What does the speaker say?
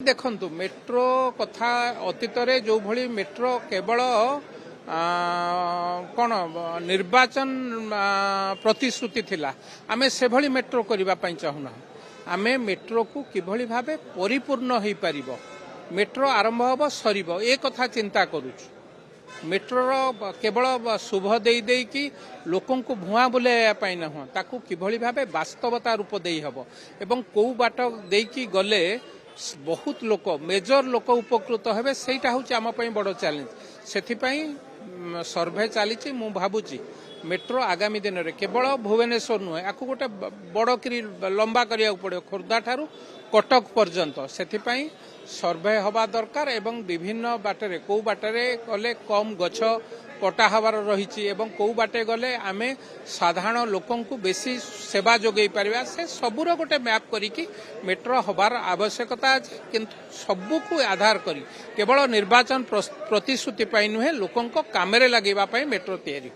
देखंतु मेट्रो कथा अतीत जो भली मेट्रो केवल कौन निर्वाचन प्रतिश्रुति थिला आमे से भली मेट्रो करबा पई चाहुना आमे मेट्रो को किभली भाबे परिपूर्ण होई परिबो मेट्रो आरंभ होबो सरीबो ए कथा चिंता करूछु मेट्रो केवल शुभ देई देई कि लोकन को भुआ बुलाइया पई न हो ताकू किभली भाबे वास्तवता रूप देई हबो एवं को बाट देई कि गले बहुत लोक मेजर लोक उपकृत हेबे सेटा होची आम पई बड़ चैलेंज सेथिपई सर्वे चली मु भाबुची मेट्रो आगामी दिन में केवल भुवनेश्वर नुहे या गोटे बड़ कि लंबा करिया पड़ो खोर्धा ठारू कटक पर्यंत सेथिपई सर्वे हवा दरकार एवं विभिन्न बाटरे कौ बाटरे गले कम गछ कटा हबार रही एवं कौ बाटे गले आमे साधारण लोकन को बेसी सेवा जोगई पारिबा से सबुर गोटे मैप करिकी मेट्रो हबार आवश्यकता अछि किंतु सबु को आधार करी केवल निर्वाचन प्रतिश्रुति पाई नुहे लोकन को कामरे लगेबा पाई मेट्रो तैयारी